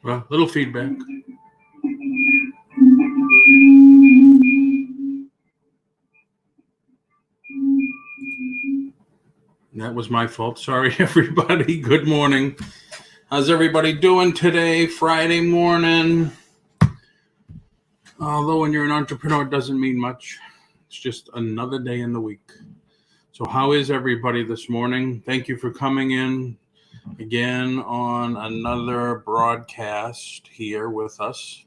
Well, little feedback. That was my fault. Sorry, everybody. Good morning. How's everybody doing today? Friday morning. Although when you're an entrepreneur, it doesn't mean much. It's just another day in the week. So how is everybody this morning? Thank you for coming in again on another broadcast here with us.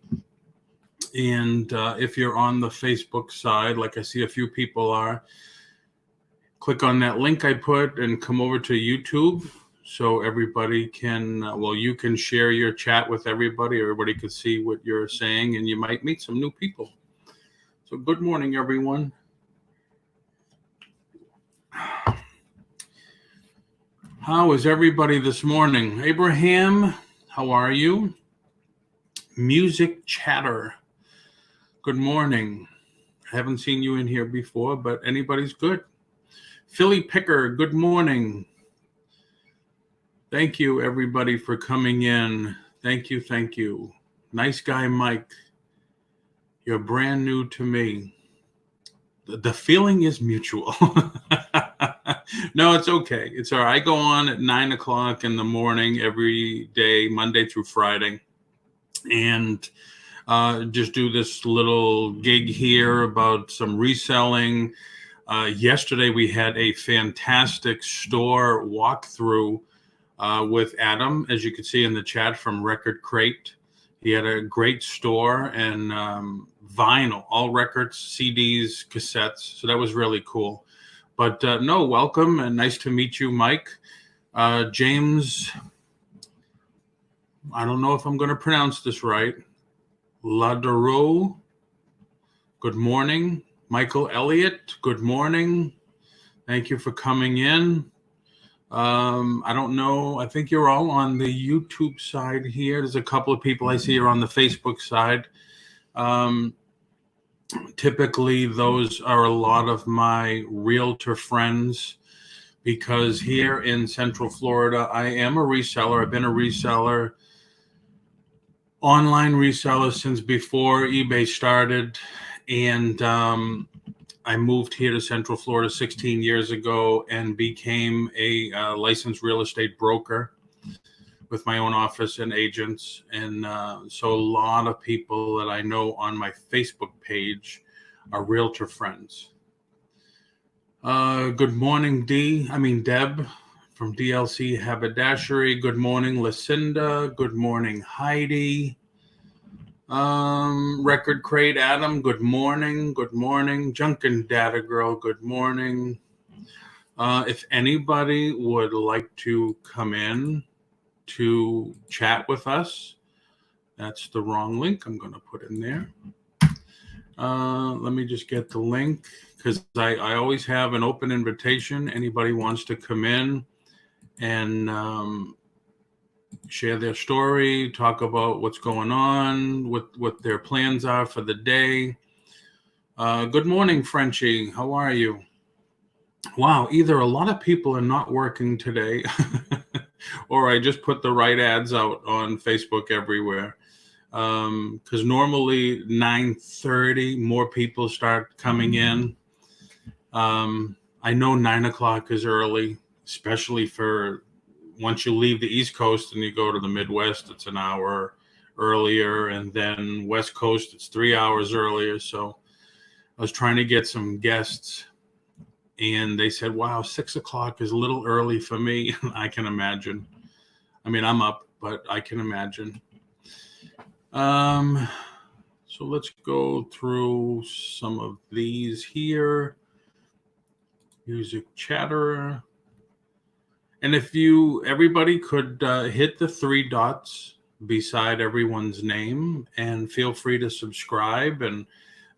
And if you're on the Facebook side, like I see a few people are, click on that link I put and come over to YouTube so everybody can, you can share your chat with everybody. Everybody can see what you're saying, and you might meet some new people. So good morning, everyone. How is everybody this morning? Abraham, how are you? Music Chatter, good morning. I haven't seen you in here before, but anybody's good. Philly Picker, good morning. Thank you, everybody, for coming in. Thank you, thank you. Nice guy, Mike. You're brand new to me. The feeling is mutual. No, it's okay. It's all right. I go on at 9 o'clock in the morning every day, Monday through Friday, and just do this little gig here about some reselling. Yesterday, we had a fantastic store walkthrough with Adam, as you can see in the chat from Record Crate. He had a great store and vinyl, all records, CDs, cassettes. So that was really cool. But no, welcome and nice to meet you, Mike. James, I don't know if I'm going to pronounce this right. Ladereau, good morning. Michael Elliott, good morning. Thank you for coming in. I don't know. I think you're all on the YouTube side here. There's a couple of people I see are on the Facebook side. Typically, those are a lot of my realtor friends because here in Central Florida, I am a reseller. I've been a reseller, online reseller since before eBay started. And I moved here to Central Florida 16 years ago and became a licensed real estate broker with my own office and agents. And so a lot of people that I know on my Facebook page are realtor friends. Good morning, Deb from DLC Haberdashery. Good morning, Lucinda. Good morning, Heidi. Record Crate Adam, good morning. Good morning. Junkin Data Girl, good morning. If anybody would like to come in to chat with us, that's the wrong link I'm going to put in there. Let me just get the link because I always have an open invitation. Anybody wants to come in and share their story, talk about what's going on, what their plans are for the day. Good morning, Frenchie. How are you? Wow, either a lot of people are not working today or I just put the right ads out on Facebook everywhere. Because normally 9:30, more people start coming in. I know 9 o'clock is early, especially for once you leave the East Coast and you go to the Midwest, it's an hour earlier. And then West Coast, it's 3 hours earlier. So I was trying to get some guests And they said, wow, 6 o'clock is a little early for me. I can imagine. I mean, I'm up, but I can imagine. So let's go through some of these here. Music chatter. And if everybody could hit the 3 dots beside everyone's name and feel free to subscribe and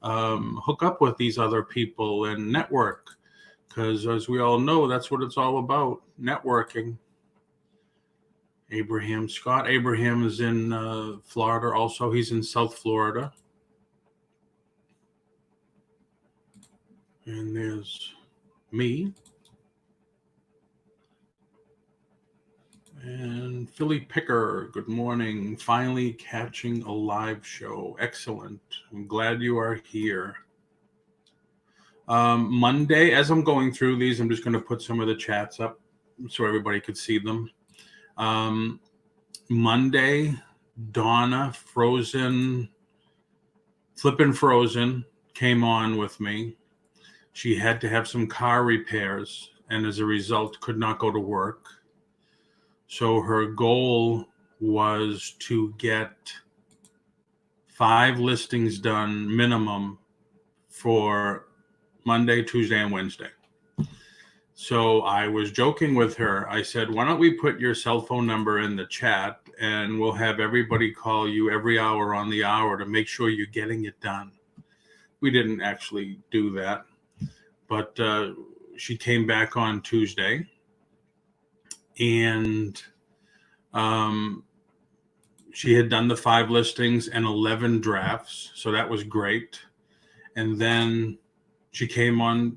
hook up with these other people and network. Because as we all know, that's what it's all about, networking. Abraham Scott. Abraham is in Florida also. He's in South Florida. And there's me. And Philly Picker, good morning. Finally catching a live show. Excellent. I'm glad you are here. Monday, as I'm going through these, I'm just going to put some of the chats up so everybody could see them. Monday, Donna Flippin' Frozen came on with me. She had to have some car repairs and as a result could not go to work. So her goal was to get 5 listings done minimum for Monday, Tuesday, and Wednesday. So I was joking with her. I said, why don't we put your cell phone number in the chat and we'll have everybody call you every hour on the hour to make sure you're getting it done. We didn't actually do that, but she came back on Tuesday and she had done the 5 listings and 11 drafts. So that was great. And then she came on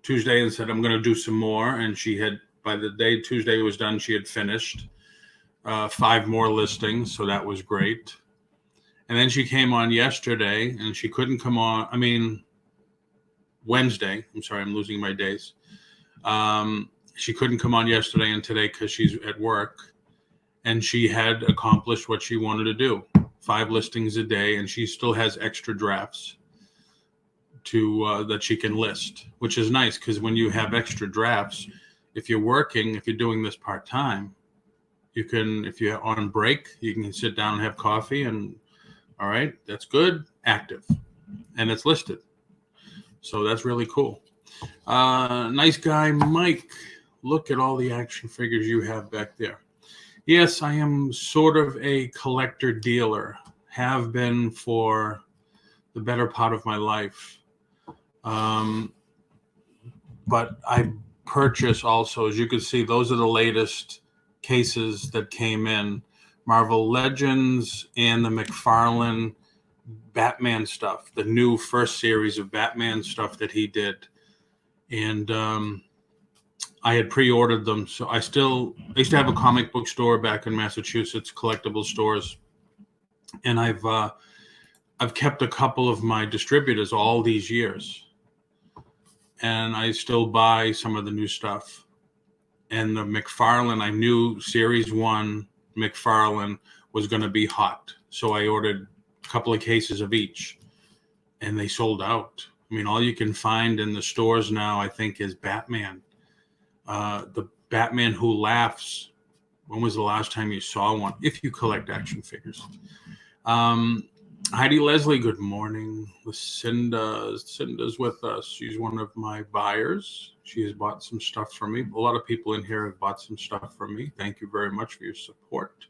Tuesday and said, I'm going to do some more. And she had, by the day Tuesday was done, she had finished 5 more listings. So that was great. And then she came on yesterday and she couldn't come on. I mean, Wednesday. I'm sorry, I'm losing my days. She couldn't come on yesterday and today because she's at work. And she had accomplished what she wanted to do, 5 listings a day. And she still has extra drafts that she can list, which is nice because when you have extra drafts, if you're working, if you're doing this part-time, you can, if you're on break, you can sit down and have coffee and all right, that's good, active, and it's listed. So that's really cool. Nice guy, Mike. Look at all the action figures you have back there. Yes, I am sort of a collector dealer, have been for the better part of my life. But I purchase also, as you can see, those are the latest cases that came in. Marvel Legends and the McFarlane Batman stuff, the new first series of Batman stuff that he did. And I had pre-ordered them. So I used to have a comic book store back in Massachusetts, collectible stores. And I've kept a couple of my distributors all these years. And I still buy some of the new stuff. And the McFarlane, I knew Series 1 McFarlane was going to be hot. So I ordered a couple of cases of each. And they sold out. I mean, all you can find in the stores now, I think, is Batman. The Batman Who Laughs. When was the last time you saw one? If you collect action figures. Heidi Leslie, good morning. Cinda's with us. She's one of my buyers. She has bought some stuff from me. A lot of people in here have bought some stuff from me. Thank you very much for your support.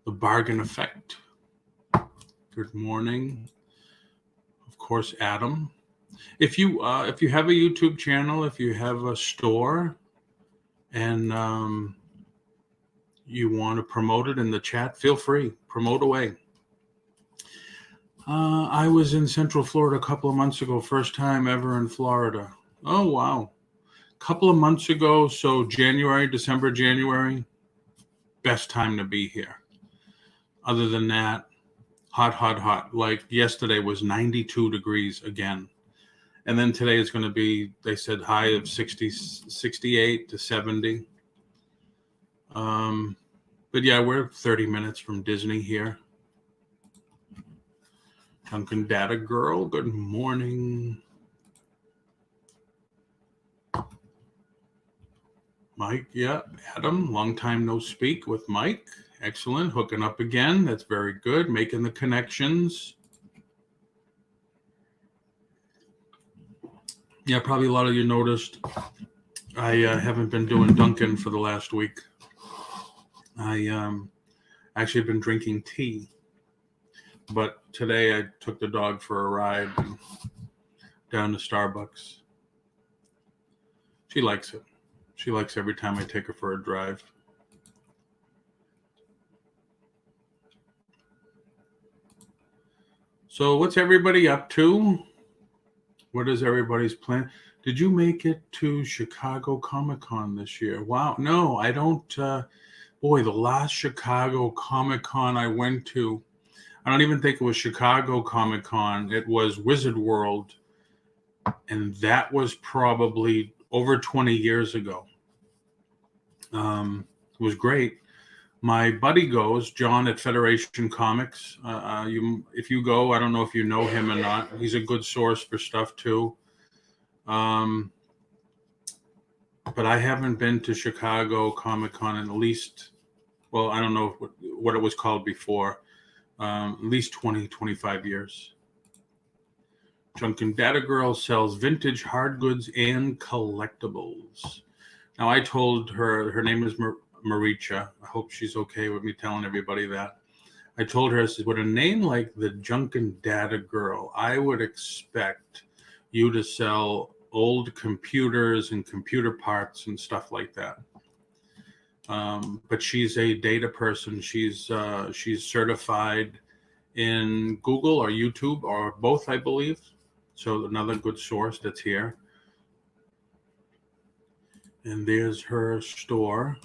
The Bargain Effect. Good morning. Of course, Adam. If you have a YouTube channel, if you have a store, and you want to promote it in the chat, feel free. Promote away. I was in Central Florida a couple of months ago. First time ever in Florida. Oh, wow. A couple of months ago. So December, January, best time to be here. Other than that, hot, hot, hot. Like yesterday was 92 degrees again. And then today is going to be, they said, high of 68 to 70. But yeah, we're 30 minutes from Disney here. Duncan Data Girl, good morning. Mike, yeah. Adam, long time no speak with Mike. Excellent. Hooking up again. That's very good. Making the connections. Yeah, probably a lot of you noticed I haven't been doing Dunkin' for the last week. I actually been drinking tea. But today I took the dog for a ride down to Starbucks. She likes it. She likes every time I take her for a drive. So what's everybody up to? What is everybody's plan? Did you make it to Chicago Comic-Con this year? Wow. No, I don't. Boy, the last Chicago Comic-Con I went to, I don't even think it was Chicago Comic-Con. It was Wizard World. And that was probably over 20 years ago. It was great. My buddy goes, John at Federation Comics. If you go, I don't know if you know him or not. He's a good source for stuff too. But I haven't been to Chicago Comic-Con in at least, well, I don't know what it was called before, at least 20, 25 years. Junkin' Data Girl sells vintage hard goods and collectibles. Now, I told her name is Maricha. I hope she's okay with me telling everybody that. I told her, I said, with a name like the Junkin' Data Girl, I would expect you to sell old computers and computer parts and stuff like that. But she's a data person. She's certified in Google or YouTube or both, I believe. So another good source that's here. And there's her store.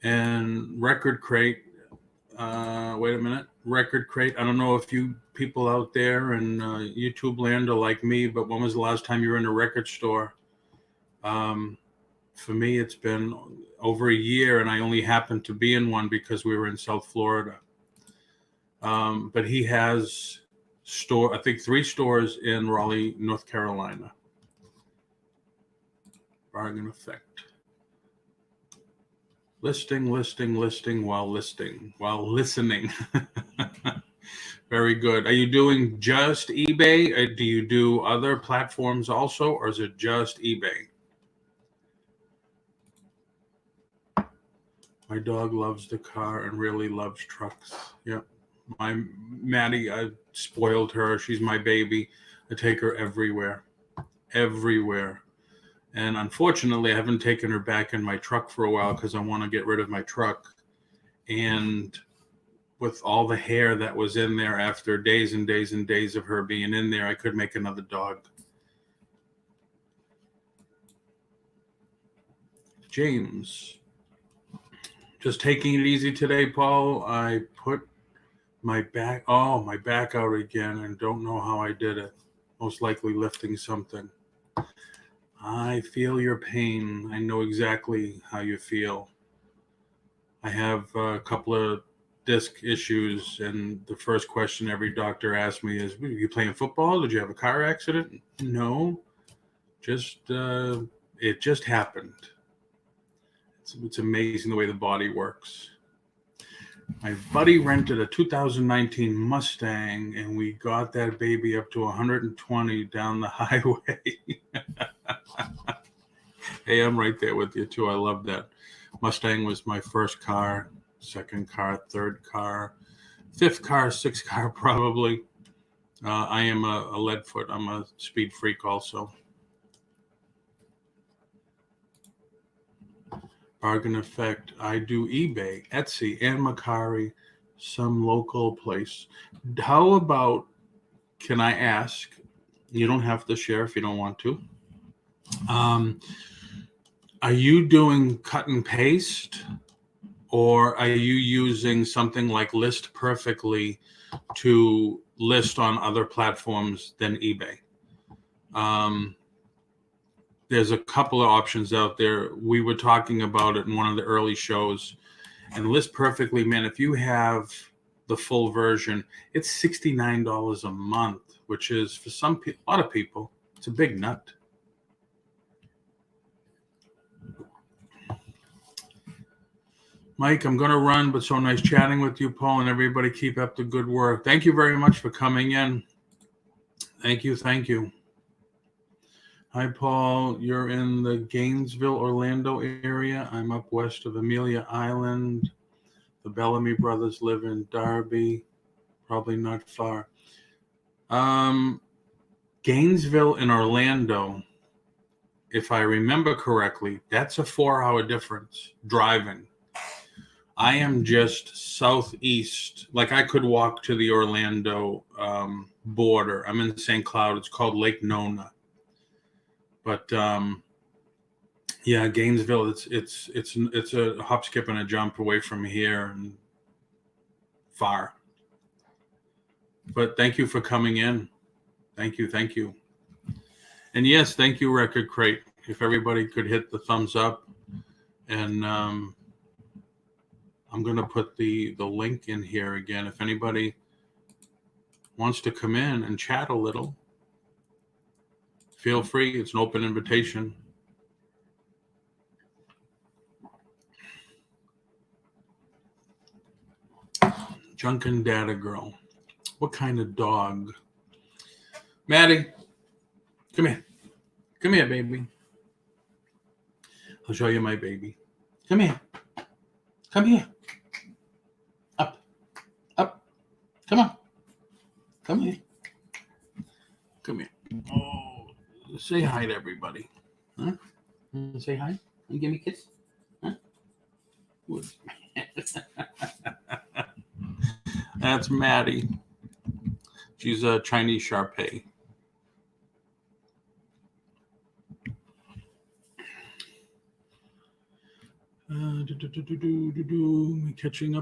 And Record Crate. Wait a minute. Record Crate. I don't know if you people out there in YouTube land are like me, but when was the last time you were in a record store? For me, it's been over a year, and I only happened to be in one because we were in South Florida. But he has I think 3 stores in Raleigh, North Carolina. Bargain Effect. Listing while listening. Very good. Are you doing just eBay? Or do you do other platforms also, or is it just eBay? My dog loves the car and really loves trucks. Yep. My Maddie, I spoiled her. She's my baby. I take her everywhere. And unfortunately, I haven't taken her back in my truck for a while because I want to get rid of my truck. And with all the hair that was in there after days and days and days of her being in there, I could make another dog. James. Just taking it easy today, Paul. I put my back out again and don't know how I did it. Most likely lifting something. I feel your pain. I know exactly how you feel. I have a couple of disc issues, and the first question every doctor asks me is, were you playing football? Did you have a car accident? No. It just happened. It's amazing the way the body works. My buddy rented a 2019 Mustang, and we got that baby up to 120 down the highway. Hey, I'm right there with you, too. I love that. Mustang was my first car, second car, third car, fifth car, sixth car, probably. I am a leadfoot. I'm a speed freak also. Bargain Effect. I do eBay, Etsy, and Mercari, some local place. How about, can I ask, you don't have to share if you don't want to, are you doing cut and paste, or are you using something like List Perfectly to list on other platforms than eBay? There's a couple of options out there. We were talking about it in one of the early shows. And List Perfectly, man, if you have the full version, it's $69 a month, which is, for some people, a lot of people, it's a big nut. Mike, I'm going to run, but so nice chatting with you, Paul, and everybody keep up the good work. Thank you very much for coming in. Thank you. Thank you. Hi, Paul. You're in the Gainesville, Orlando area. I'm up west of Amelia Island. The Bellamy brothers live in Darby, probably not far. Gainesville and Orlando, if I remember correctly, that's a 4-hour difference driving. I am just southeast. Like I could walk to the Orlando border. I'm in St. Cloud. It's called Lake Nona. But yeah, Gainesville. It's a hop, skip, and a jump away from here and far. But thank you for coming in. Thank you. And yes, thank you, Record Crate. If everybody could hit the thumbs up, and I'm going to put the link in here again. If anybody wants to come in and chat a little, feel free. It's an open invitation. Junkin' Data Girl. What kind of dog? Maddie, come here. Come here, baby. I'll show you my baby. Come here. Come here. Up. Come on. Come here. Come here. Oh, say hi to everybody. Huh? Say hi. You give me a kiss. Huh? That's Maddie. She's a Chinese Shar-Pei. Catching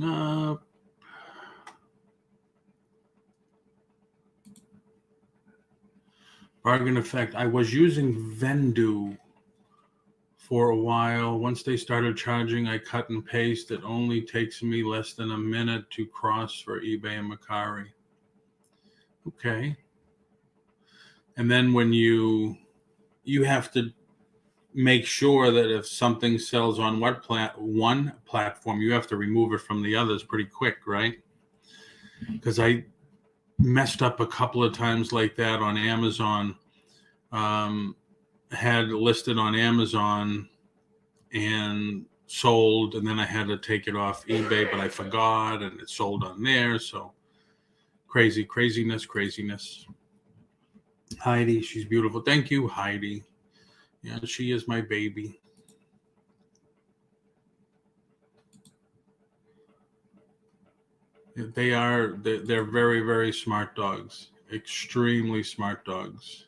up. Bargain effect. I was using Vendu for a while. Once they started charging, I cut and paste. It only takes me less than a minute to cross for eBay and Mercari. Okay. And then when you have to make sure that if something sells on one platform, you have to remove it from the others pretty quick, right? Because I messed up a couple of times like that on Amazon. Had listed on Amazon and sold, and then I had to take it off eBay, but I forgot, and it sold on there. So craziness. Heidi, she's beautiful. Thank you, Heidi. Yeah, she is my baby. They're very, very smart dogs. Extremely smart dogs.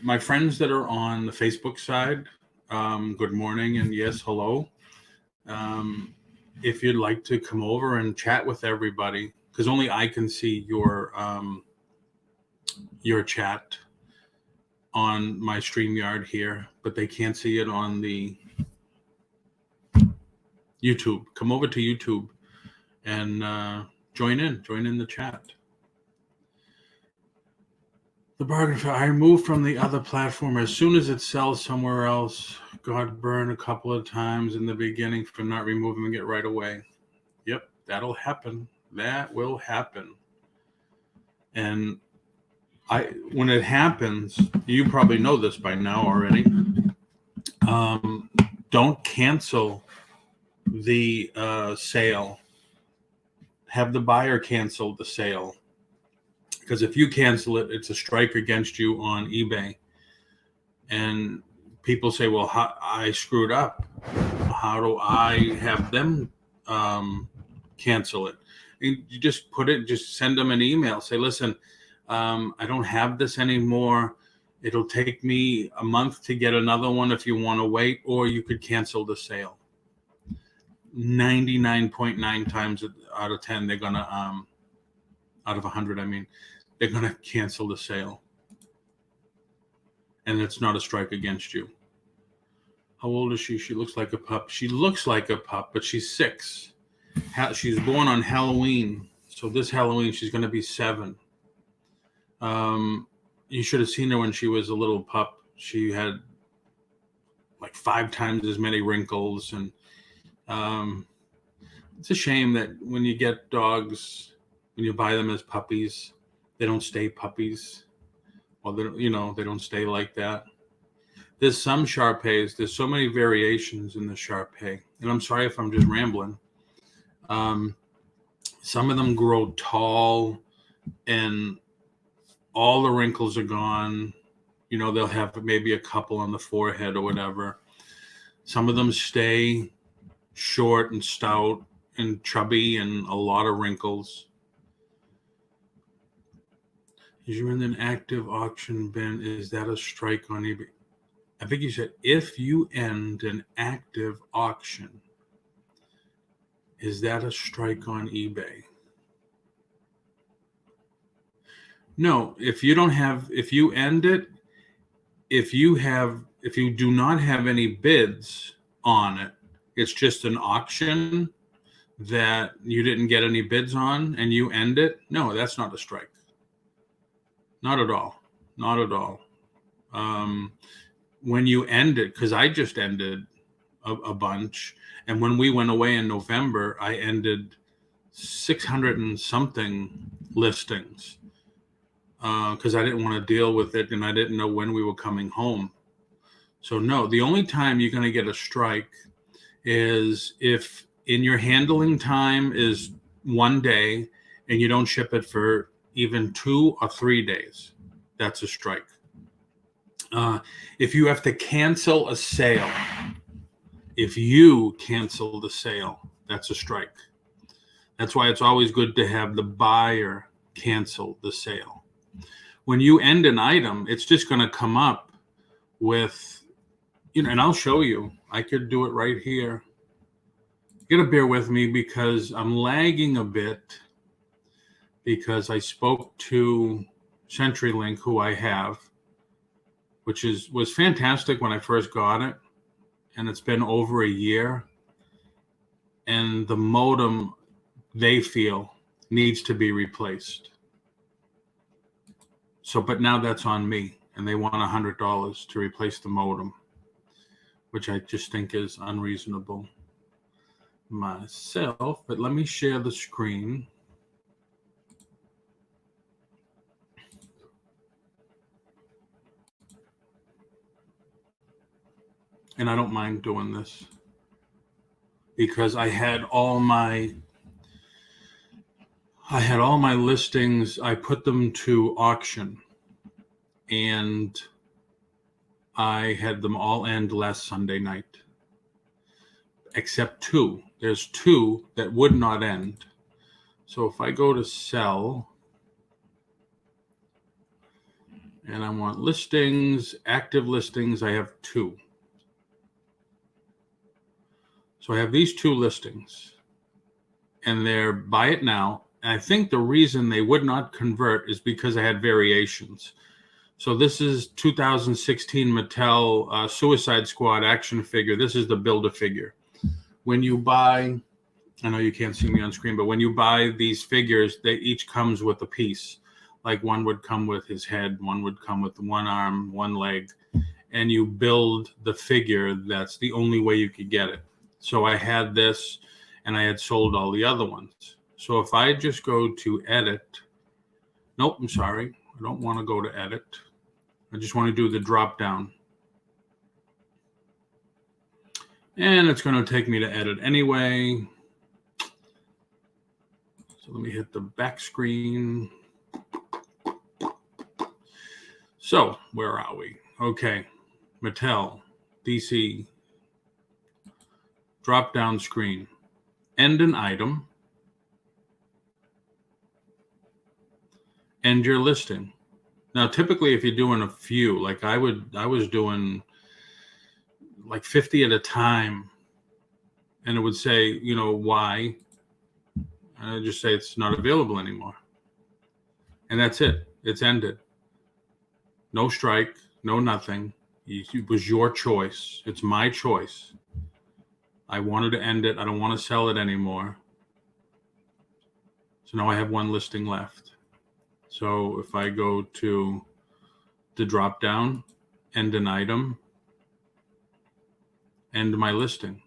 My friends that are on the Facebook side, good morning, and yes, hello. If you'd like to come over and chat with everybody, because only I can see your chat on my StreamYard here, but they can't see it on the YouTube. Come over to YouTube and join in the chat. The bargain. I moved from the other platform as soon as it sells somewhere else. Got burned a couple of times in the beginning for not removing it right away. Yep, that'll happen. That will happen. And when it happens, you probably know this by now already. Don't cancel the sale. Have the buyer cancel the sale. Because if you cancel it, it's a strike against you on eBay. And people say, well, I screwed up. How do I have them cancel it? And you just send them an email. Say, listen, I don't have this anymore. It'll take me a month to get another one if you want to wait, or you could cancel the sale. 99.9 times out of 10, they're going to, out of 100, I mean, they're going to cancel the sale. And it's not a strike against you. How old is she? She looks like a pup. She looks like a pup, but she's 6. She was born on Halloween. So this Halloween, she's going to be 7. You should have seen her when she was a little pup. She had like 5 times as many wrinkles. And it's a shame that when you get dogs, when you buy them as puppies, they don't stay puppies. Well, they don't stay like that. There's some Shar-Peis. There's so many variations in the Shar-Pei. And I'm sorry if I'm just rambling. Some of them grow tall and all the wrinkles are gone. They'll have maybe a couple on the forehead or whatever. Some of them stay short and stout and chubby and a lot of wrinkles. Is you're in an active auction bin, is that a strike on eBay? I think you said if you end an active auction, is that a strike on eBay? No, if you end it, if you do not have any bids on it, it's just an auction that you didn't get any bids on and you end it. No, that's not a strike. Not at all. Not at all. When you end it, because I just ended a bunch, and when we went away in November, I ended 600 and something listings because I didn't want to deal with it and I didn't know when we were coming home. So no, the only time you're going to get a strike is if in your handling time is 1 day and you don't ship it for even 2 or 3 days. That's a strike. If you have to cancel a sale, if you cancel the sale, that's a strike. That's why it's always good to have the buyer cancel the sale. When you end an item, it's just going to come up with, and I'll show you. I could do it right here. You got to bear with me because I'm lagging a bit because I spoke to CenturyLink, who I have, which was fantastic when I first got it, and it's been over a year, and the modem, they feel, needs to be replaced. So, but now that's on me, and they want $100 to replace the modem, which I just think is unreasonable myself. But let me share the screen. And I don't mind doing this because I had all my listings. I put them to auction and I had them all end last Sunday night, except 2. There's 2 that would not end. So if I go to sell and I want listings, active listings, I have 2. So I have these 2 listings and they're buy it now. And I think the reason they would not convert is because I had variations. So this is 2016 Mattel Suicide Squad action figure. This is the Build-A-Figure. When you buy, I know you can't see me on screen, but when you buy these figures, they each comes with a piece. Like one would come with his head, one would come with one arm, one leg, and you build the figure. That's the only way you could get it. So I had this and I had sold all the other ones. So if I just go to edit, nope, I'm sorry. I don't want to go to edit. I just want to do the drop down. And it's going to take me to edit anyway. So let me hit the back screen. So where are we? Okay. Mattel, DC, drop down screen, end an item, end your listing. Now, typically, if you're doing a few, like I was doing like 50 at a time, and it would say, why? And I just say it's not available anymore. And that's it. It's ended. No strike, no nothing. It was your choice. It's my choice. I wanted to end it. I don't want to sell it anymore. So now I have one listing left. So if I go to the drop down, end an item, end my listing.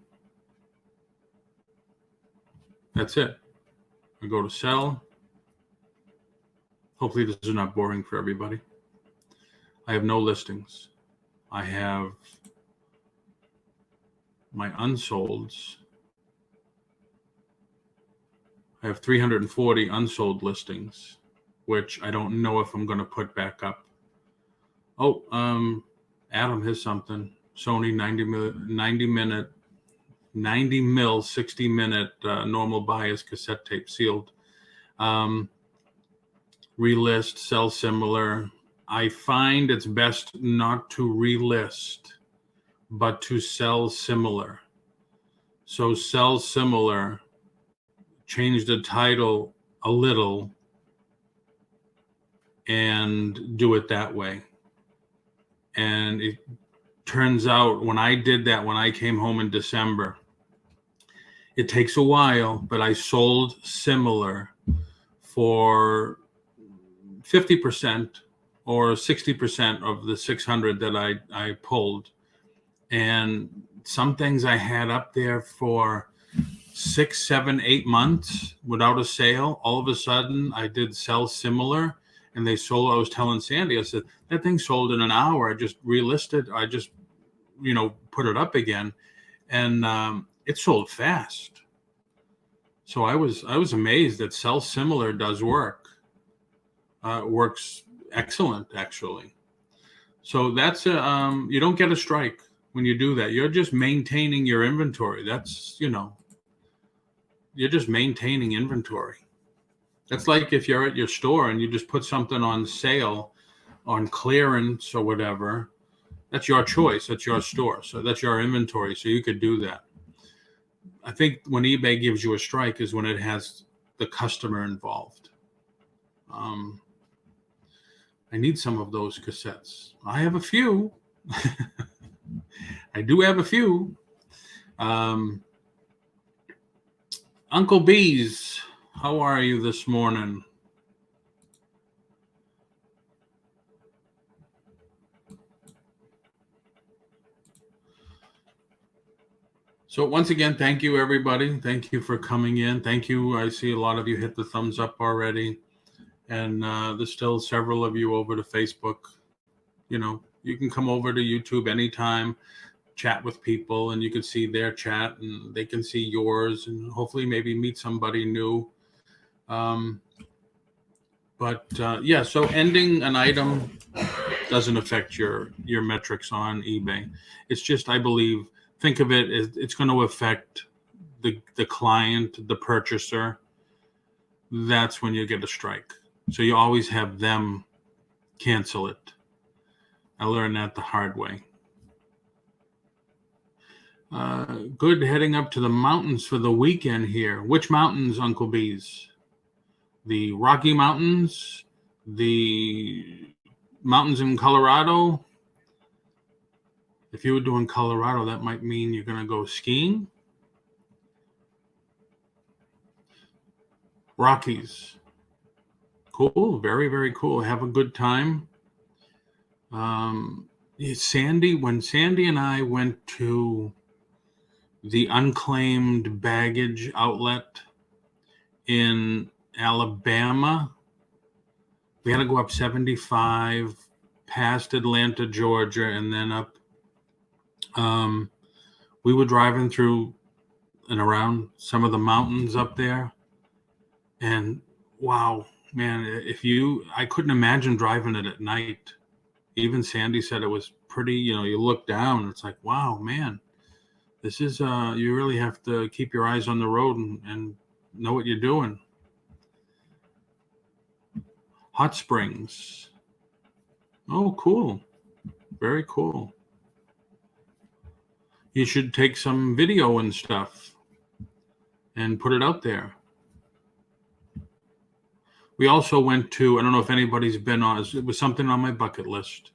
That's it. I go to sell. Hopefully this is not boring for everybody. I have no listings. I have my unsolds. I have 340 unsold listings, which I don't know if I'm going to put back up. Oh, Adam has something. Sony 90 mil 60-minute normal bias cassette tape sealed. Relist, sell similar. I find it's best not to relist, but to sell similar. So sell similar, change the title a little, and do it that way. And it turns out when I did that, when I came home in December, it takes a while, but I sold similar for 50% or 60% of the 600 that I pulled. And some things I had up there for 6, 7, 8 months without a sale. All of a sudden I did sell similar and they sold. I was telling Sandy, I said, that thing sold in an hour. I just relisted. I just, put it up again, and it sold fast. So I was amazed that sell similar does work. Works excellent, actually. So that's you don't get a strike when you do that. You're just maintaining your inventory. That's, you're just maintaining inventory. That's like if you're at your store and you just put something on sale, on clearance or whatever. That's your choice. That's your store. So that's your inventory. So you could do that. I think when eBay gives you a strike is when it has the customer involved. I need some of those cassettes. I have a few. I do have a few. Uncle Bees, how are you this morning? So once again, thank you, everybody. Thank you for coming in. Thank you. I see a lot of you hit the thumbs up already. And there's still several of you over to Facebook. You can come over to YouTube anytime, chat with people, and you can see their chat and they can see yours and hopefully maybe meet somebody new. So ending an item doesn't affect your metrics on eBay. It's just, I believe, think of it as it's going to affect the client, the purchaser. That's when you get a strike. So you always have them cancel it. I learned that the hard way. Good, heading up to the mountains for the weekend here. Which mountains, Uncle Bees? The Rocky Mountains? The mountains in Colorado? If you were doing Colorado, that might mean you're going to go skiing. Rockies. Cool. Very, very cool. Have a good time. When Sandy and I went to the unclaimed baggage outlet in Alabama, we had to go up 75 past Atlanta, Georgia, and then up. We were driving through and around some of the mountains up there, and wow, man, I couldn't imagine driving it at night. Even Sandy said it was pretty, you look down, it's like, wow, man, this is, you really have to keep your eyes on the road and know what you're doing. Hot Springs. Oh, cool. Very cool. You should take some video and stuff and put it out there. We also went to, I don't know if anybody's been on, it was something on my bucket list.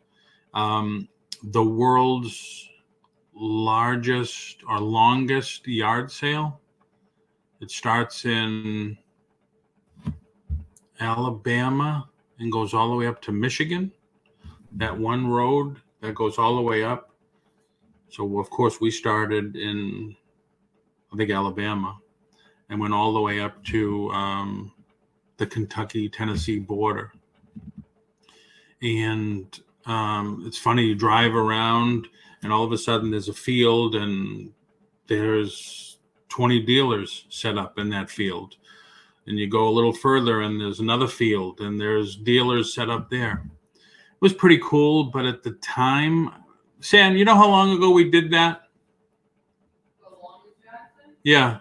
The world's largest or longest yard sale. It starts in Alabama and goes all the way up to Michigan. That one road that goes all the way up. So, of course, we started in, I think, Alabama and went all the way up to the Kentucky-Tennessee border. And it's funny, you drive around and all of a sudden there's a field and there's 20 dealers set up in that field. And you go a little further and there's another field and there's dealers set up there. It was pretty cool, but at the time, Sam, you know how long ago we did that? Yeah.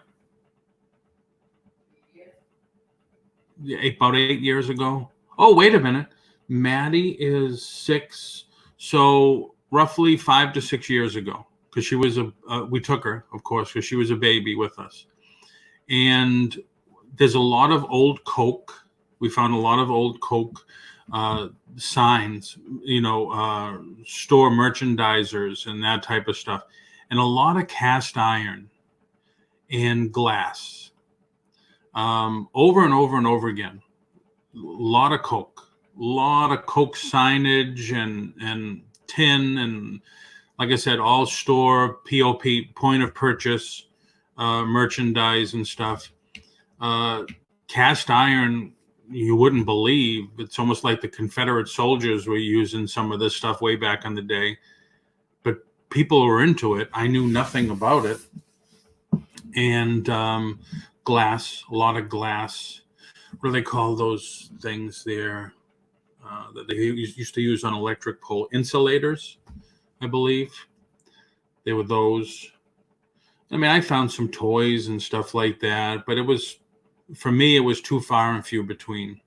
About 8 years ago. Oh, wait a minute. Maddie is 6, so roughly 5 to 6 years ago, because she was we took her, of course, because she was a baby with us. And there's a lot of old Coke. We found a lot of old Coke signs, store merchandisers and that type of stuff, and a lot of cast iron and glass, over and over and over again. A lot of Coke signage and tin, and like I said, all store POP, point of purchase merchandise and stuff. Cast iron, you wouldn't believe. It's almost like the Confederate soldiers were using some of this stuff way back in the day. But people were into it. I knew nothing about it. And glass, a lot of glass. What do they call those things there that they used to use on electric pole? Insulators, I believe. They were those. I mean, I found some toys and stuff like that, but for me, it was too far and few between.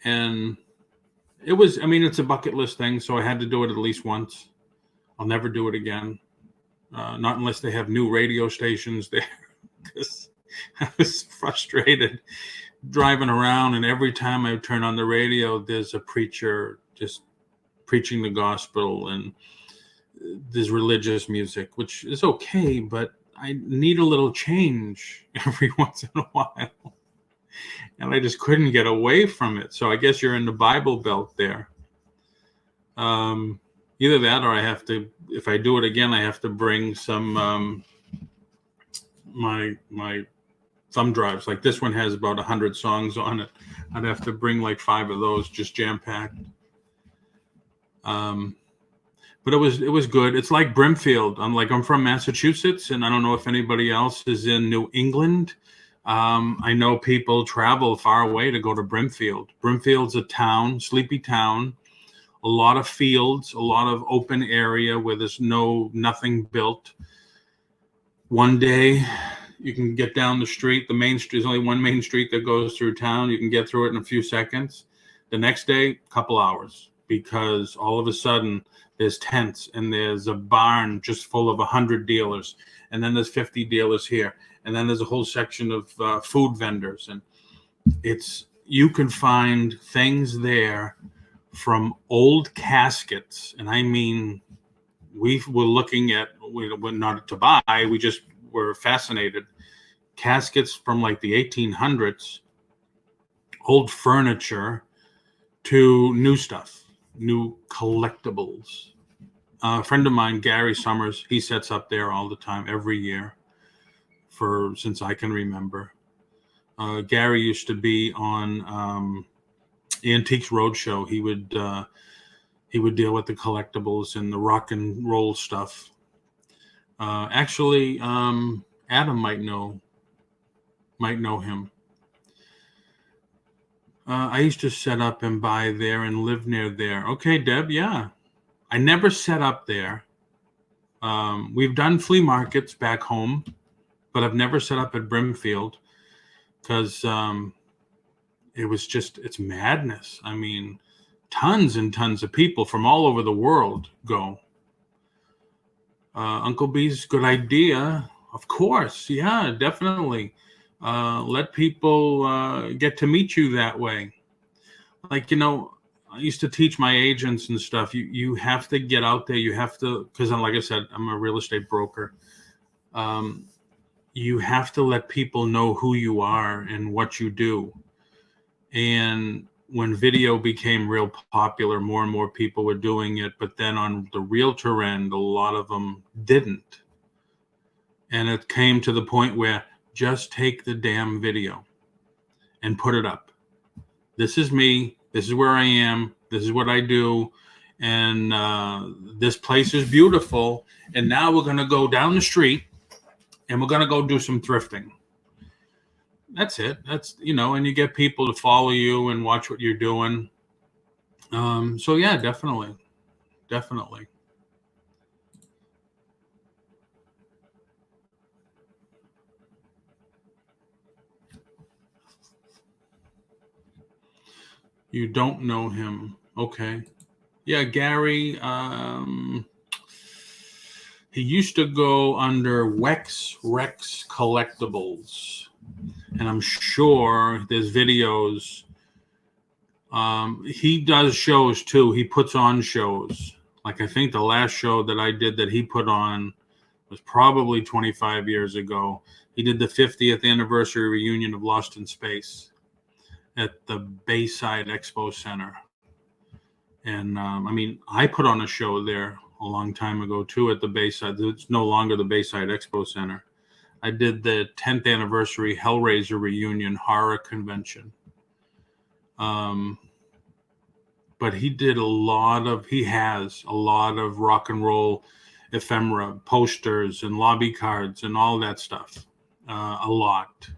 And it's a bucket list thing, so I had to do it at least once. I'll never do it again. Not unless they have new radio stations there, because I was frustrated driving around, and every time I turn on the radio, there's a preacher just preaching the gospel, and there's religious music, which is okay, but I need a little change every once in a while. And I just couldn't get away from it. So I guess you're in the Bible Belt there. Either that, or I have to, if I do it again, I have to bring some my thumb drives. Like this one has about 100 songs on it. I'd have to bring like 5 of those, just jam-packed. But it was good. It's like Brimfield. I'm from Massachusetts, and I don't know if anybody else is in New England. I know people travel far away to go to Brimfield. Brimfield's a town, sleepy town, a lot of fields, a lot of open area where there's nothing built. One day you can get down the street. The main street, there's only one main street that goes through town. You can get through it in a few seconds. The next day, a couple hours, because all of a sudden there's tents and there's a barn just full of 100 dealers. And then there's 50 dealers here. And then there's a whole section of food vendors. And you can find things there from old caskets. And I mean, we were looking at, not to buy, we just were fascinated. Caskets from like the 1800s, old furniture, to new stuff, new collectibles. A friend of mine, Gary Summers, he sets up there all the time, every year, since I can remember. Gary used to be on Antiques Roadshow. He would deal with the collectibles and the rock and roll stuff. Actually, Adam might know him. I used to set up and buy there and live near there. Okay, Deb, yeah. I never set up there. We've done flea markets back home, but I've never set up at Brimfield because it's madness. I mean, tons and tons of people from all over the world go. Uncle B's good idea. Of course. Yeah, definitely. Let people get to meet you that way. Like, I used to teach my agents and stuff. You have to get out there. You have to, because like I said, I'm a real estate broker. You have to let people know who you are and what you do. And when video became real popular, more and more people were doing it. But then on the realtor end, a lot of them didn't. And it came to the point where just take the damn video and put it up. This is me. This is where I am. This is what I do. And this place is beautiful. And now we're going to go down the street and we're going to go do some thrifting. That's it. That's, and you get people to follow you and watch what you're doing. So yeah, definitely. You don't know him. Okay. Yeah, Gary, he used to go under Rex Collectibles. And I'm sure there's videos. He does shows too. He puts on shows. Like I think the last show that I did that he put on was probably 25 years ago. He did the 50th anniversary reunion of Lost in Space at the Bayside Expo Center. And I put on a show there a long time ago too at the Bayside. It's no longer the Bayside Expo Center. I did the 10th anniversary Hellraiser reunion horror convention. But he has a lot of rock and roll ephemera, posters and lobby cards and all that stuff. A lot.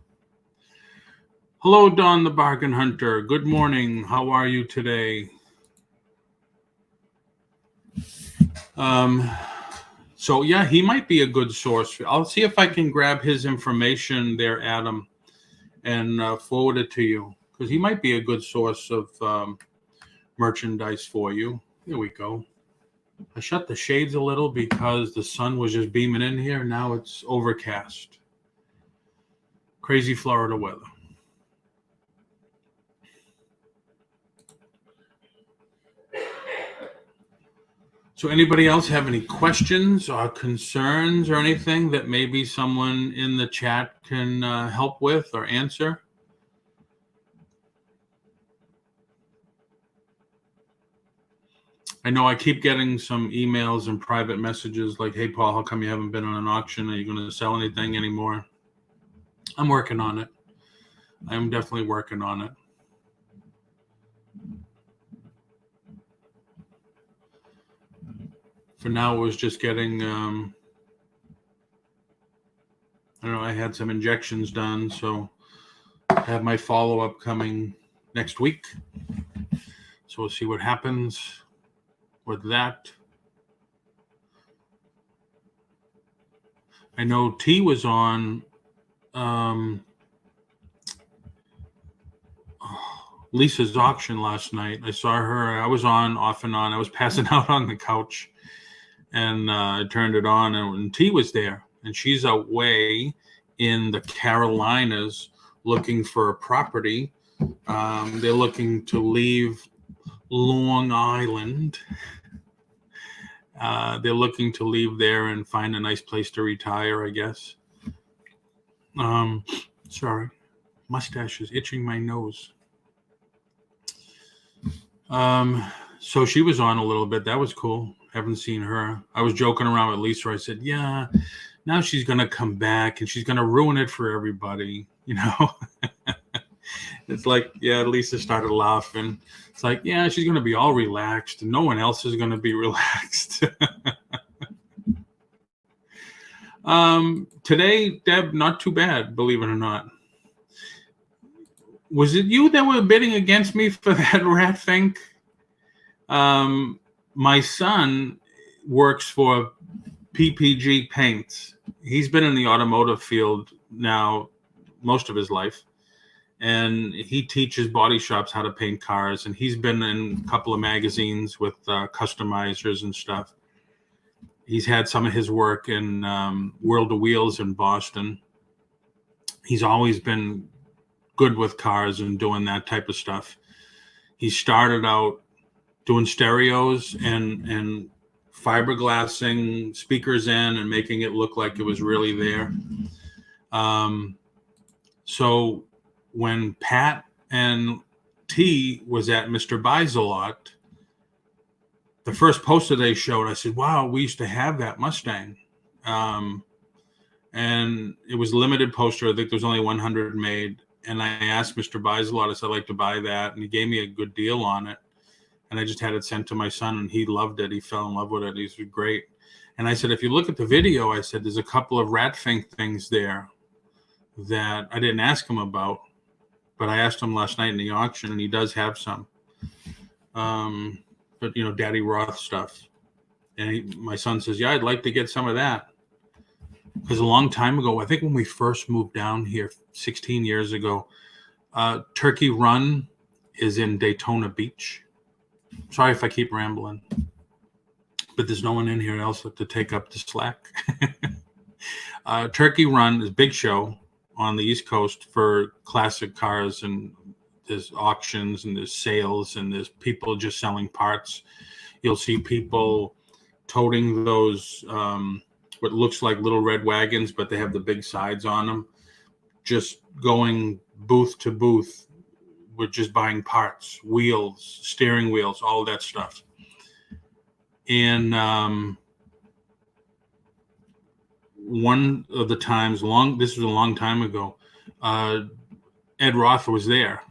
Hello, Don the Bargain Hunter. Good morning. How are you today? So yeah, he might be a good source. I'll see if I can grab his information there, Adam, and forward it to you, because he might be a good source of merchandise for you. Here we go. I shut the shades a little because the sun was just beaming in here. Now it's overcast. Crazy Florida weather. So anybody else have any questions or concerns or anything that maybe someone in the chat can help with or answer? I know I keep getting some emails and private messages like, hey, Paul, how come you haven't been on an auction? Are you going to sell anything anymore? I'm working on it. I'm definitely working on it. For now, it was just getting, I had some injections done, so I have my follow-up coming next week. So we'll see what happens with that. I know T was on Lisa's auction last night. I saw her. I was on off and on. I was passing out on the couch. And I turned it on, and T was there, and she's away in the Carolinas looking for a property. They're looking to leave Long Island. They're looking to leave there and find a nice place to retire, I guess. Sorry, mustache is itching my nose. So she was on a little bit. That was cool. Haven't seen her. I was joking around with Lisa. I said, yeah, now she's going to come back and she's going to ruin it for everybody. It's like, yeah, Lisa started laughing. It's like, yeah, she's going to be all relaxed and no one else is going to be relaxed. Today, Deb, not too bad, believe it or not. Was it you that were bidding against me for that rat fink? My son works for PPG Paints. He's been in the automotive field now most of his life, and he teaches body shops how to paint cars, and he's been in a couple of magazines with customizers and stuff. He's had some of his work in World of Wheels in Boston. He's always been good with cars and doing that type of stuff. He started out doing stereos and fiberglassing speakers in and making it look like it was really there. So when Pat and T was at Mr. Buys a Lot. The first poster they showed, I said, wow, we used to have that Mustang. And it was a limited poster. I think there was only 100 made. And I asked Mr. Buys a Lot, I said, I'd like to buy that. And he gave me a good deal on it. And I just had it sent to my son, and he loved it. He fell in love with it. He's great. And I said, if you look at the video, I said, there's a couple of rat fink things there that I didn't ask him about, but I asked him last night in the auction, and he does have some. But, Daddy Roth stuff. And my son says, yeah, I'd like to get some of that. Because a long time ago, I think when we first moved down here 16 years ago, Turkey Run is in Daytona Beach. Sorry if I keep rambling, but there's no one in here else to take up the slack. Turkey Run is a big show on the East Coast for classic cars, and there's auctions and there's sales and there's people just selling parts. You'll see people toting those what looks like little red wagons, but they have the big sides on them, just going booth to booth. We're just buying parts, wheels, steering wheels, all that stuff. And one of the times, this was a long time ago, Ed Roth was there.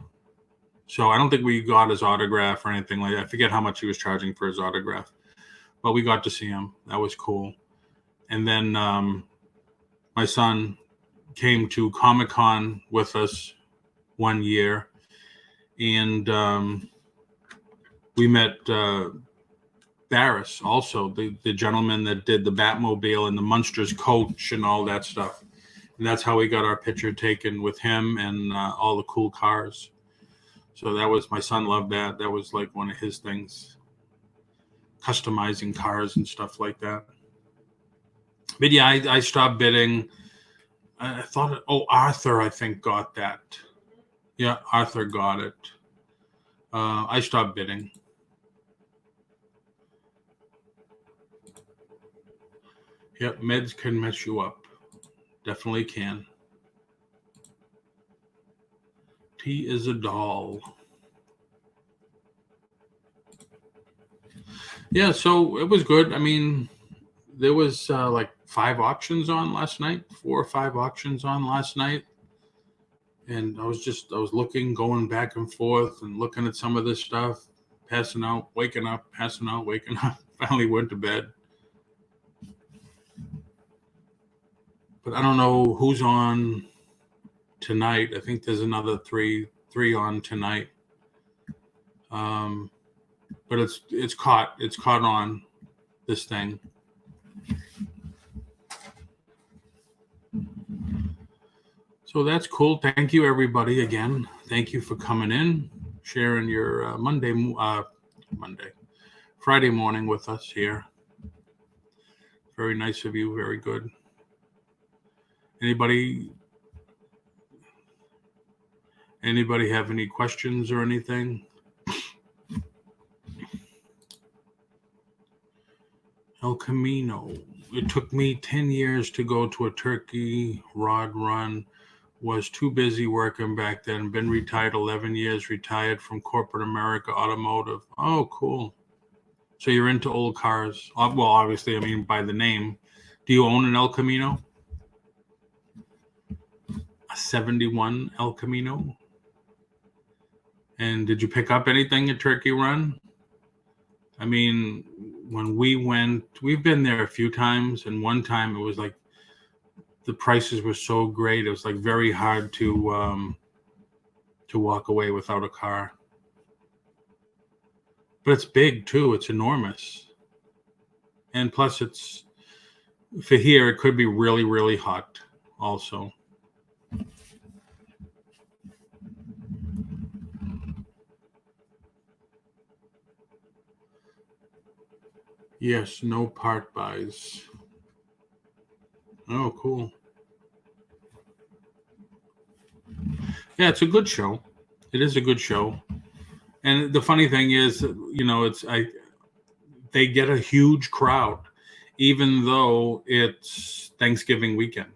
So I don't think we got his autograph or anything like that. I forget how much he was charging for his autograph, but we got to see him. That was cool. And then my son came to Comic-Con with us one year. And we met Barris, also the gentleman that did the Batmobile and the Munsters coach and all that stuff. And that's how we got our picture taken with him and all the cool cars. So that was, my son loved that. That was like one of his things, customizing cars and stuff like that. But yeah, I stopped bidding. I thought, Arthur, I think, got that. Yeah, Arthur got it. I stopped bidding. Yep, meds can mess you up. Definitely can. T is a doll. Yeah, so it was good. I mean, there was like 5 auctions on last night, 4 or 5 auctions on last night. And I was looking, going back and forth and looking at some of this stuff, passing out, waking up, passing out, waking up. Finally went to bed. But I don't know who's on tonight. I think there's another three on tonight. But it's caught on this thing. So that's cool. Thank you, everybody, again. Thank you for coming in, sharing your Friday morning with us here. Very nice of you. Very good. Anybody have any questions or anything? El Camino. It took me 10 years to go to a turkey rod run. Was too busy working back then. Been retired 11 years, retired from corporate America automotive. Oh, cool. So you're into old cars. Well, obviously, I mean, by the name. Do you own an El Camino? A 71 El Camino? And did you pick up anything at Turkey Run? I mean, when we went, we've been there a few times, and one time it was like, the prices were so great. It was like very hard to walk away without a car. But it's big too. It's enormous. And plus it's, for here, it could be really, really hot also. Yes, no part buys. Oh, cool. Yeah, it's a good show. It is a good show. And the funny thing is, they get a huge crowd, even though it's Thanksgiving weekend.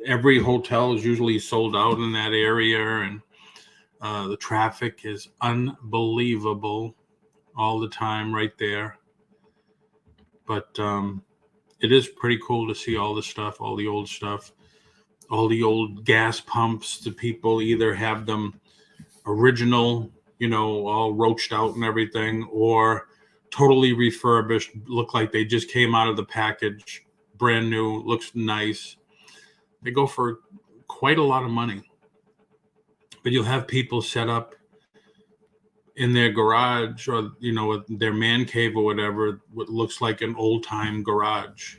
every hotel is usually sold out in that area, and the traffic is unbelievable all the time right there. But it is pretty cool to see all the stuff, all the old stuff, all the old gas pumps. The people either have them original, all roached out and everything, or totally refurbished, look like they just came out of the package, brand new, looks nice. They go for quite a lot of money. But you'll have people set up in their garage or, their man cave or whatever, what looks like an old time garage.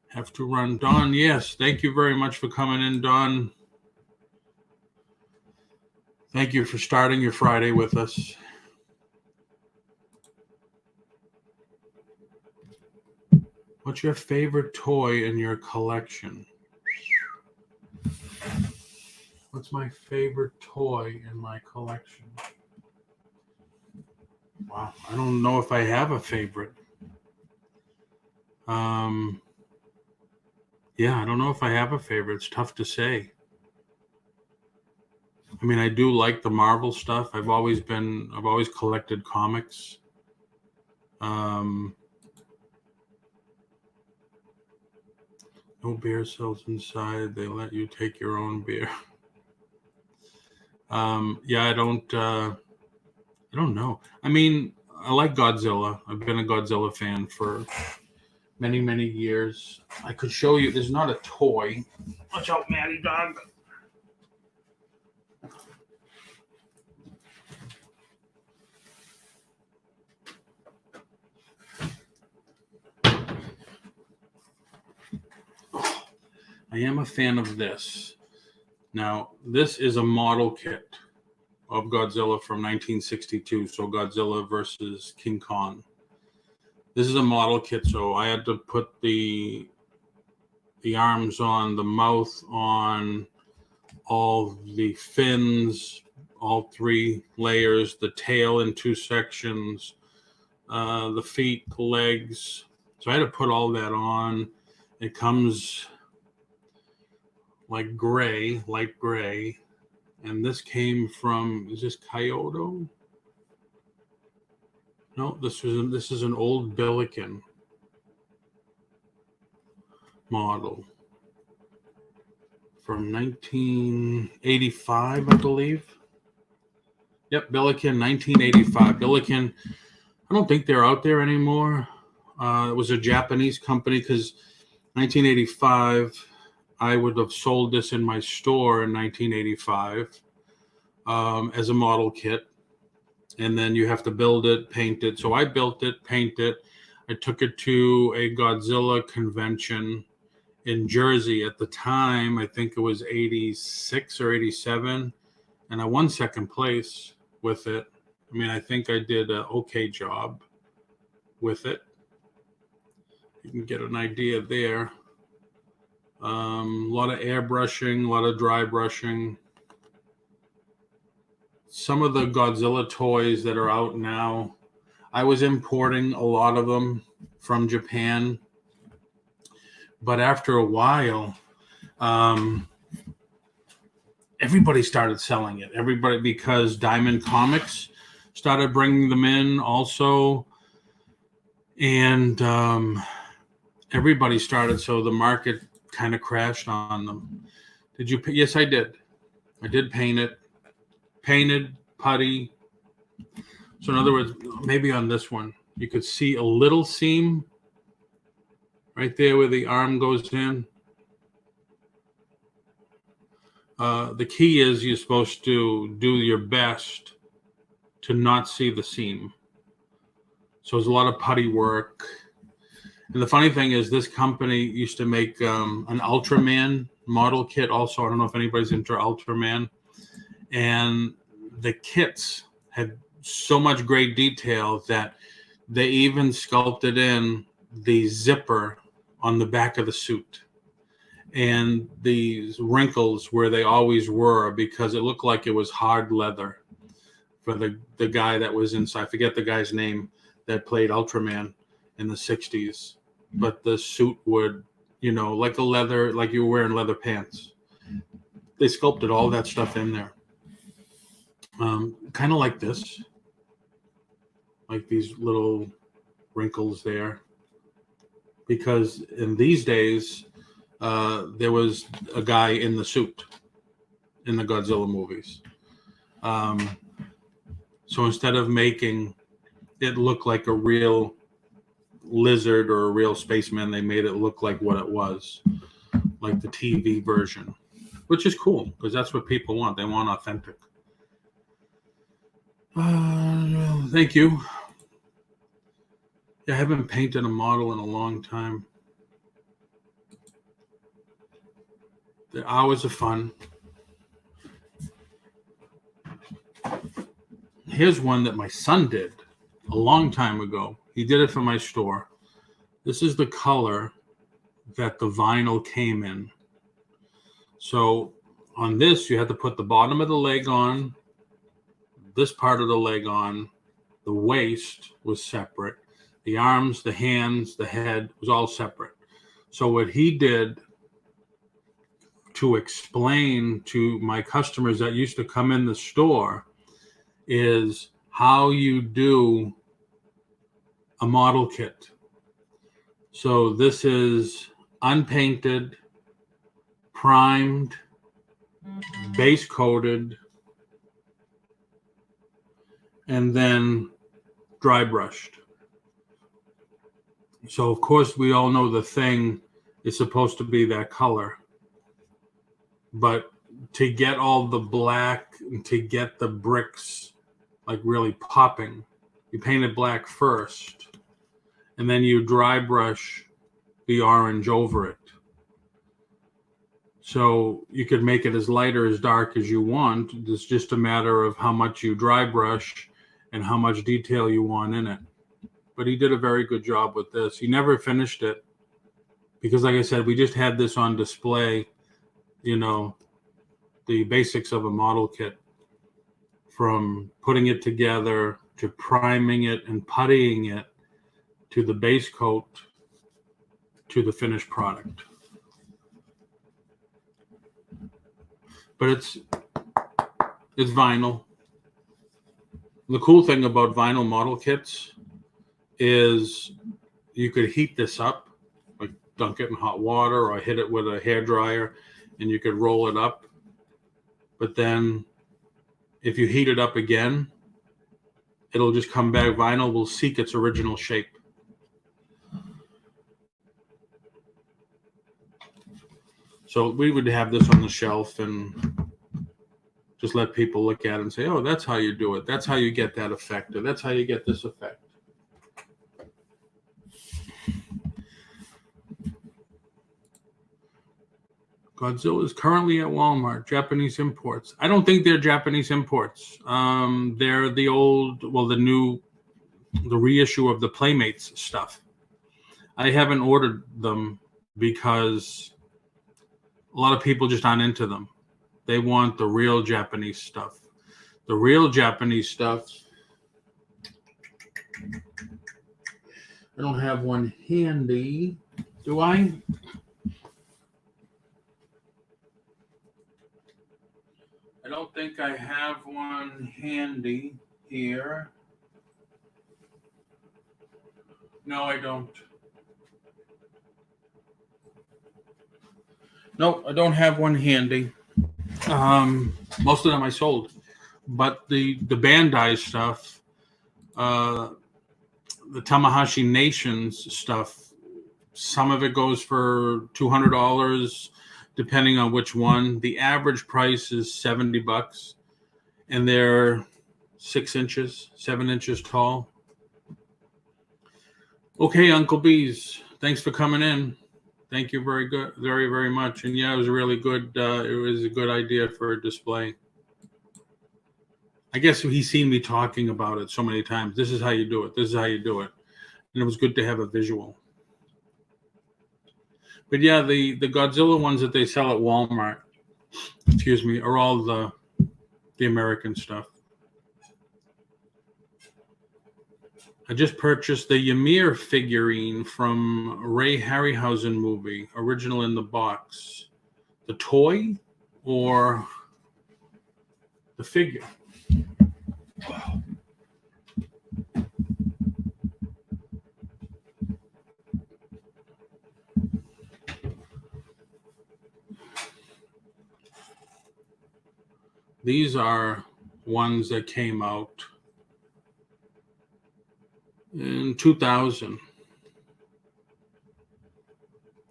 Have to run. Don, yes. Thank you very much for coming in, Don. Thank you for starting your Friday with us. What's your favorite toy in your collection? What's my favorite toy in my collection? Wow, I don't know if I have a favorite. Yeah, I don't know if I have a favorite. It's tough to say. I mean, I do like the Marvel stuff. I've always collected comics. No beer cells inside. They let you take your own beer. Yeah, I don't know. I mean, I like Godzilla. I've been a Godzilla fan for many, many years. I could show you. There's not a toy. Watch out, Maddie dog. I am a fan of this. Now, this is a model kit of Godzilla from 1962. So Godzilla versus King Kong. This is a model kit, so I had to put the arms on, the mouth on, all the fins, all 3 layers, the tail in 2 sections, the feet, the legs. So I had to put all that on. It comes like gray, light gray. And this came from, is this Kyoto? No, this is an old Billiken model from 1985, I believe. Yep, Billiken, 1985. Billiken, I don't think they're out there anymore. It was a Japanese company because 1985, I would have sold this in my store in 1985 as a model kit. And then you have to build it, paint it. So I built it, painted it. I took it to a Godzilla convention in Jersey at the time. I think it was 86 or 87. And I won second place with it. I mean, I think I did an okay job with it. You can get an idea there. A lot of airbrushing, a lot of dry brushing. Some of the Godzilla toys that are out now, I was importing a lot of them from Japan. But after a while, everybody started selling it. Everybody, because Diamond Comics started bringing them in also. And everybody started, so the market kind of crashed on them. Did you? Yes, I did. I did paint it. Painted, putty. So in other words, maybe on this one, you could see a little seam right there where the arm goes in. The key is you're supposed to do your best to not see the seam. So there's a lot of putty work. And the funny thing is this company used to make an Ultraman model kit also. I don't know if anybody's into Ultraman. And the kits had so much great detail that they even sculpted in the zipper on the back of the suit and these wrinkles where they always were, because it looked like it was hard leather for the guy that was inside. I forget the guy's name that played Ultraman in the 60s, but the suit would you know, like a leather, like you were wearing leather pants. They sculpted all that stuff in there. Kind of like this, like these little wrinkles there. Because in these days, there was a guy in the suit in the Godzilla movies. So instead of making it look like a real lizard or a real spaceman, they made it look like what it was, like the TV version, which is cool because that's what people want. They want authentic. Thank you. Yeah, I haven't painted a model in a long time. The hours of fun. Here's one that my son did a long time ago. He did it for my store. This is the color that the vinyl came in. So on this, you had to put the bottom of the leg on, this part of the leg on, the waist was separate, the arms, the hands, the head was all separate. So what he did to explain to my customers that used to come in the store is how you do a model kit. So this is unpainted, primed, base coated, and then dry brushed. So of course we all know the thing is supposed to be that color, but to get all the black and to get the bricks like really popping, you paint it black first, and then you dry brush the orange over it. So you could make it as light or as dark as you want. It's just a matter of how much you dry brush and how much detail you want in it. But he did a very good job with this. He never finished it because, like I said, we just had this on display, you know, the basics of a model kit, from putting it together to priming it and puttying it to the base coat to the finished product. But it's vinyl. The cool thing about vinyl model kits is you could heat this up, like dunk it in hot water or hit it with a hair dryer, and you could roll it up. But then if you heat it up again, it'll just come back. Vinyl will seek its original shape. So we would have this on the shelf and just let people look at it and say, oh, that's how you do it. That's how you get that effect, or that's how you get this effect. Godzilla is currently at Walmart. Japanese imports. I don't think they're Japanese imports. They're the reissue of the Playmates stuff. I haven't ordered them because a lot of people just aren't into them. They want the real Japanese stuff. The real Japanese stuff. I don't have one handy. Do I? I don't think I have one handy here. No, I don't. No, I don't have one handy. Most of them I sold. But the Bandai stuff, the Tamahashi Nations stuff, some of it goes for $200, depending on which one. The average price is $70, and they're 6 inches, 7 inches tall. Okay, Uncle Bees, thanks for coming in. Thank you very much. And yeah, it was really good. It was a good idea for a display. I guess he's seen me talking about it so many times. This is how you do it. This is how you do it. And it was good to have a visual. But yeah, the Godzilla ones that they sell at Walmart, are all the American stuff. I just purchased the Ymir figurine from Ray Harryhausen movie, original in the box. The toy or the figure? These are ones that came out in 2000.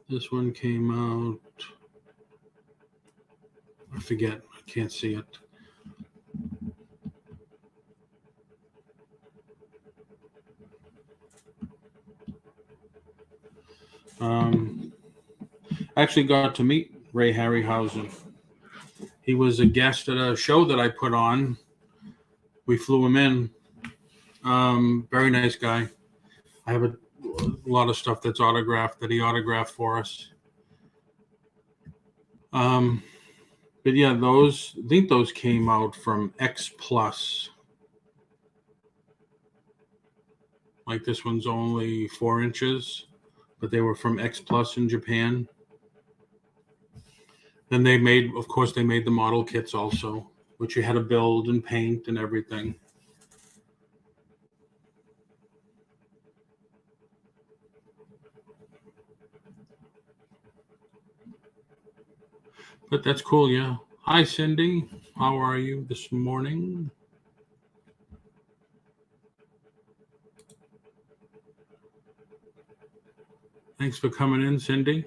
This one came out, I forget, I can't see it. I actually got to meet Ray Harryhausen. He was a guest at a show that I put on. We flew him in. Very nice guy. I have a lot of stuff that's autographed that he autographed for us. But yeah, I think those came out from X Plus. Like this one's only 4 inches, but they were from X Plus in Japan. Then they made the model kits also, which you had to build and paint and everything. But that's cool, yeah. Hi, Cindy. How are you this morning? Thanks for coming in, Cindy.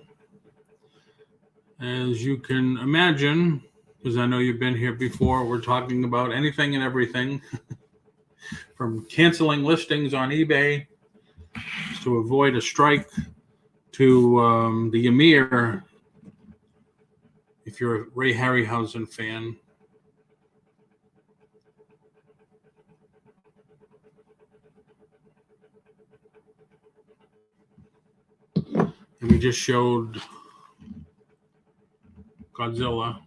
As you can imagine, because I know you've been here before, we're talking about anything and everything from canceling listings on eBay to avoid a strike to the Ymir. If you're a Ray Harryhausen fan, and we just showed Godzilla.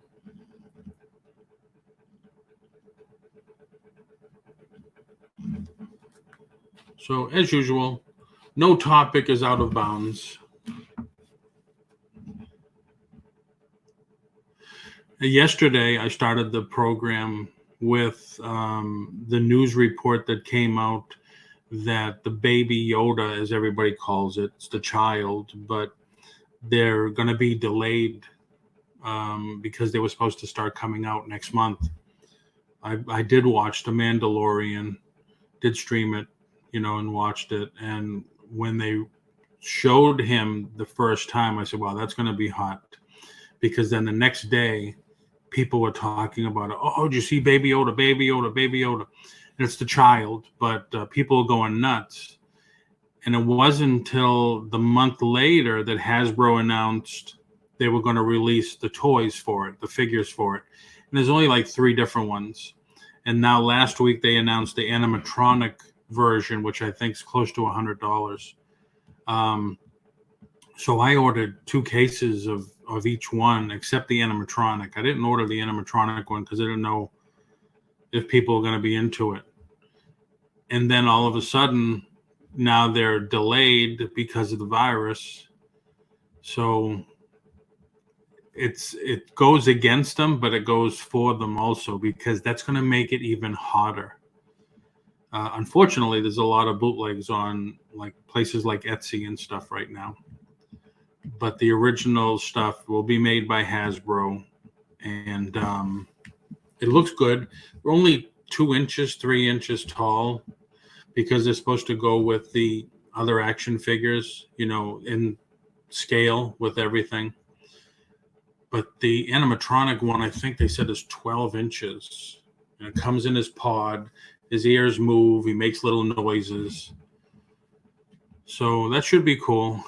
So as usual, no topic is out of bounds. Yesterday, I started the program with the news report that came out that the baby Yoda, as everybody calls it, it's the child, but they're going to be delayed because they were supposed to start coming out next month. I did watch The Mandalorian, did stream it, and watched it. And when they showed him the first time, I said, wow, that's going to be hot. Because then the next day, people were talking about it. Oh, did you see Baby Yoda, Baby Yoda, Baby Yoda? And it's the child, but people are going nuts. And it wasn't until the month later that Hasbro announced they were going to release the toys for it, the figures for it. And there's only like 3 different ones. And now last week they announced the animatronic version, which I think is close to $100. So I ordered 2 cases of each one, except the animatronic. I didn't order the animatronic one because I didn't know if people are going to be into it. And then all of a sudden, now they're delayed because of the virus. So it goes against them, but it goes for them also, because that's going to make it even hotter. Unfortunately, there's a lot of bootlegs on like places like Etsy and stuff right now. But the original stuff will be made by Hasbro, and it looks good. We're only 2 inches, 3 inches tall, because they're supposed to go with the other action figures, in scale with everything. But the animatronic one, I think they said, is 12 inches. And it comes in his pod. His ears move. He makes little noises. So that should be cool.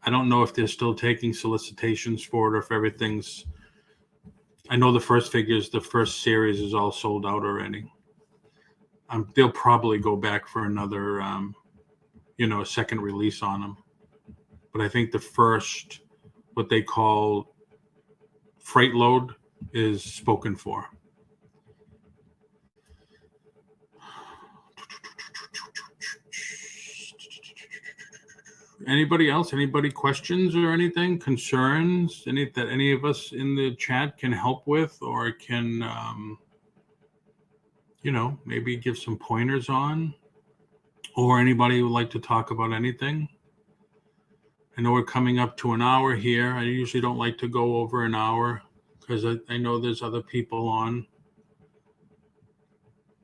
I don't know if they're still taking solicitations for it or if everything's... I know the first series is all sold out already. They'll probably go back for another, a second release on them. But I think the first, what they call freight load, is spoken for. Anybody else? Anybody questions or anything? Concerns? That any of us in the chat can help with, or can maybe give some pointers on, or anybody who would like to talk about anything? I know we're coming up to an hour here. I usually don't like to go over an hour because I know there's other people on.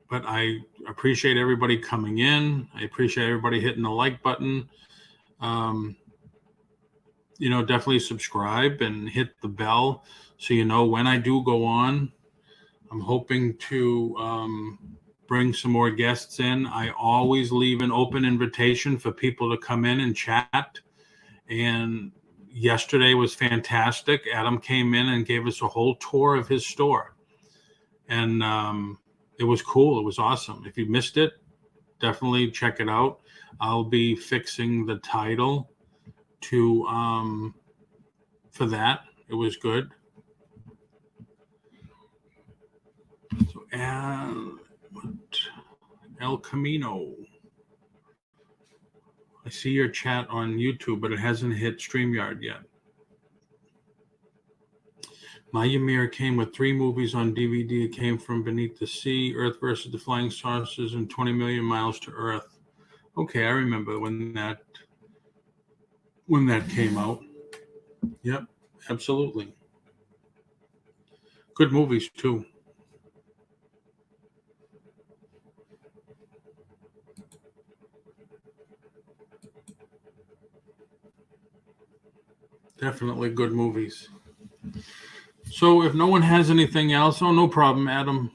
But I appreciate everybody coming in. I appreciate everybody hitting the like button. Definitely subscribe and hit the bell so you know when I do go on. I'm hoping to bring some more guests in. I always leave an open invitation for people to come in and chat. And yesterday was fantastic. Adam came in and gave us a whole tour of his store. And it was cool. It was awesome. If you missed it, definitely check it out. I'll be fixing the title for that. It was good. So, El Camino. I see your chat on YouTube, but it hasn't hit StreamYard yet. My Ymir came with 3 movies on DVD. It came from Beneath the Sea, Earth versus the Flying Saucers, and 20 Million Miles to Earth. Okay, I remember when that came out. Yep, absolutely. Good movies, too. Definitely good movies. So if no one has anything else, no problem, Adam.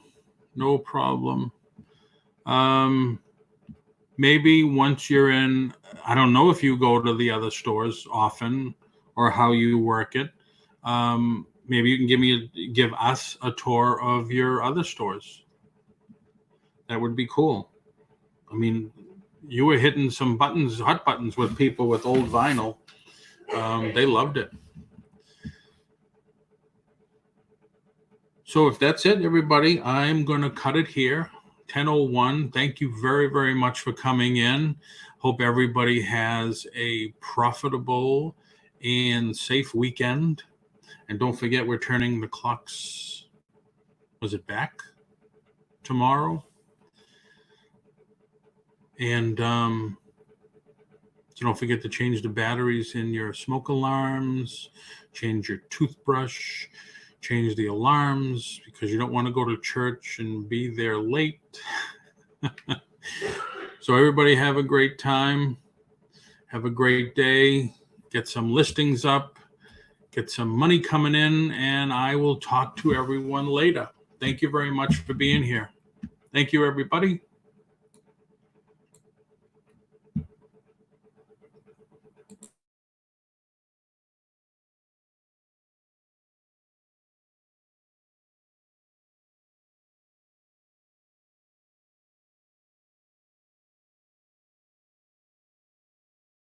No problem. Maybe once you're in, I don't know if you go to the other stores often or how you work it. Maybe you can give us a tour of your other stores. That would be cool. I mean, you were hitting some hot buttons with people with old vinyl. They loved it. So if that's it, everybody, I'm going to cut it here. 10:01. Thank you very, very much for coming in. Hope everybody has a profitable and safe weekend. And don't forget, we're turning the clocks, was it back tomorrow? And so don't forget to change the batteries in your smoke alarms, change your toothbrush, change the alarms, because you don't want to go to church and be there late. So everybody have a great time. Have a great day. Get some listings up. Get some money coming in, and I will talk to everyone later. Thank you very much for being here. Thank you, everybody.